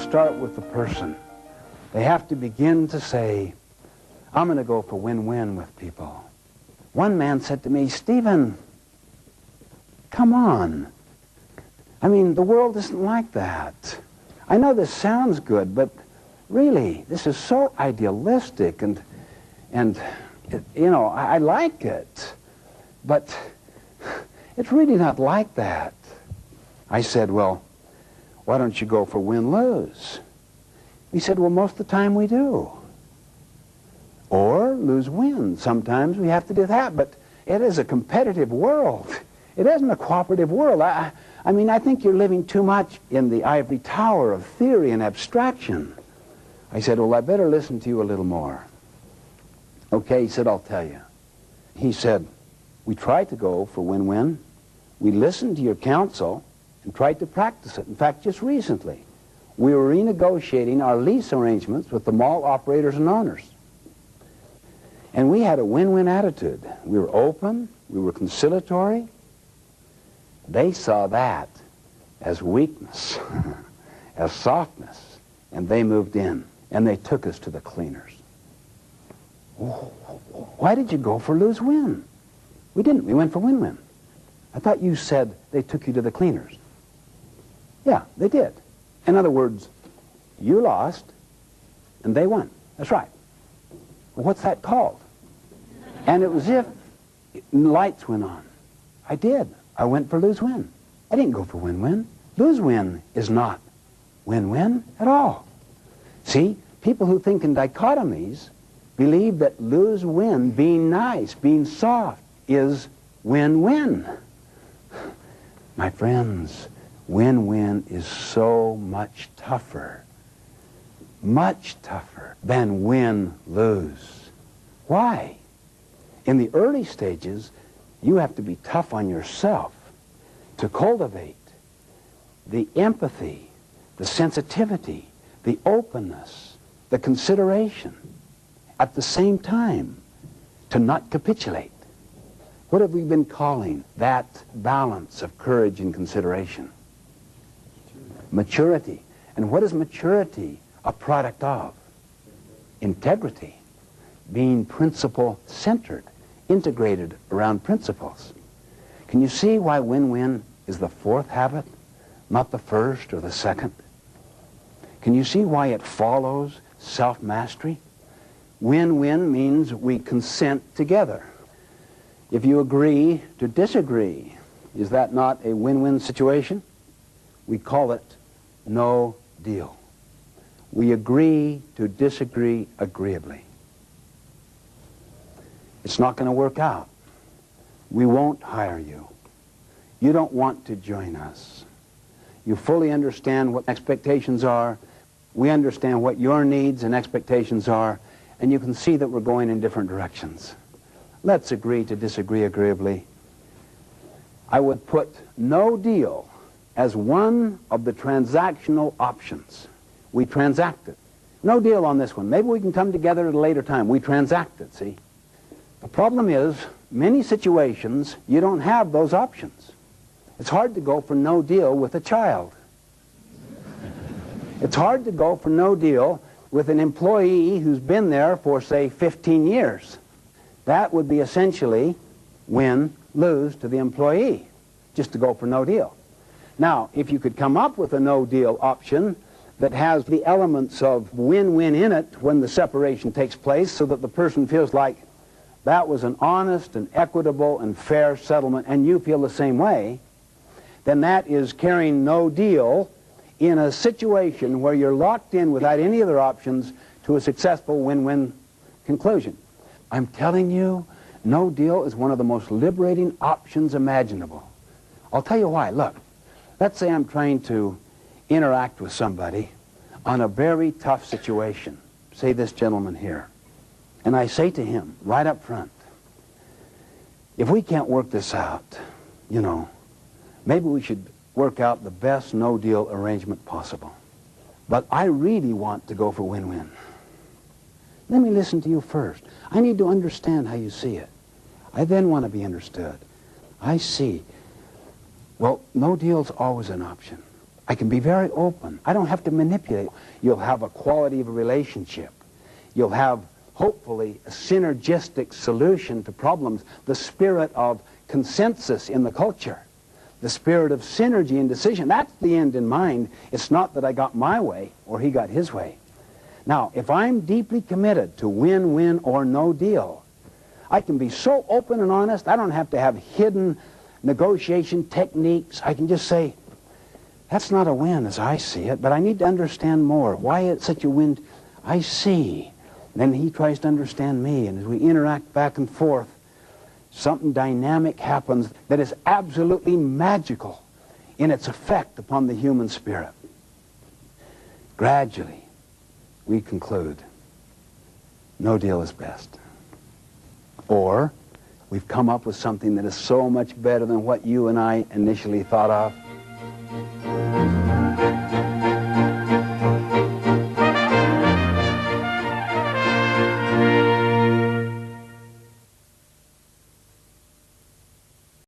start with the person. They have to begin to say, I'm going to go for win-win with people. One man said to me, Stephen, come on. I mean, the world isn't like that. I know this sounds good, but really, this is so idealistic, and you know, I like it, but it's really not like that. I said, well, why don't you go for win-lose? He said, well, most of the time we do. Or lose-win. Sometimes we have to do that, but it is a competitive world. It isn't a cooperative world. I mean, I think you're living too much in the ivory tower of theory and abstraction. I said, well, I better listen to you a little more. Okay, he said, I'll tell you. He said, we tried to go for win-win. We listened to your counsel and tried to practice it. In fact, just recently, we were renegotiating our lease arrangements with the mall operators and owners. And we had a win-win attitude. We were open, we were conciliatory. They saw that as weakness, as softness, and they moved in, and they took us to the cleaners. Why did you go for lose-win? We didn't. We went for win-win. I thought you said they took you to the cleaners. Yeah, they did. In other words, you lost, and they won. That's right. Well, what's that called? And it was as if lights went on. I did. I went for lose-win. I didn't go for win-win. Lose-win is not win-win at all. See, people who think in dichotomies believe that lose-win, being nice, being soft, is win-win. My friends, win-win is so much tougher than win-lose. Why? In the early stages, you have to be tough on yourself to cultivate the empathy, the sensitivity, the openness, the consideration, at the same time, to not capitulate. What have we been calling that balance of courage and consideration? Maturity. And what is maturity a product of? Integrity. Being principle-centered, integrated around principles. Can you see why win-win is the fourth habit, not the first or the second? Can you see why it follows self-mastery? Win-win means we consent together. If you agree to disagree, is that not a win-win situation? We call it no deal. We agree to disagree agreeably. It's not going to work out. We won't hire you. You don't want to join us. You fully understand what expectations are. We understand what your needs and expectations are, and you can see that we're going in different directions. Let's agree to disagree agreeably. I would put no deal as one of the transactional options. We transacted. No deal on this one. Maybe we can come together at a later time. We transacted, see? The problem is, many situations, you don't have those options. It's hard to go for no deal with a child. It's hard to go for no deal with an employee who's been there for, say, 15 years. That would be essentially win-lose to the employee, just to go for no deal. Now, if you could come up with a no-deal option that has the elements of win-win in it when the separation takes place, so that the person feels like that was an honest and equitable and fair settlement, and you feel the same way, then that is carrying no deal in a situation where you're locked in without any other options to a successful win-win conclusion. I'm telling you, no deal is one of the most liberating options imaginable. I'll tell you why. Look, let's say I'm trying to interact with somebody on a very tough situation. Say this gentleman here. And I say to him, right up front, if we can't work this out, you know, maybe we should work out the best no-deal arrangement possible. But I really want to go for win-win. Let me listen to you first. I need to understand how you see it. I then want to be understood. I see. Well, no deal's always an option. I can be very open. I don't have to manipulate. You'll have a quality of a relationship. You'll have, hopefully, a synergistic solution to problems. The spirit of consensus in the culture. The spirit of synergy and decision. That's the end in mind. It's not that I got my way or he got his way. Now, if I'm deeply committed to win-win or no deal, I can be so open and honest. I don't have to have hidden negotiation techniques. I can just say, that's not a win as I see it, but I need to understand more. Why it's such a win? I see. Then he tries to understand me, and as we interact back and forth, something dynamic happens that is absolutely magical in its effect upon the human spirit. Gradually, we conclude, no deal is best. Or, we've come up with something that is so much better than what you and I initially thought of.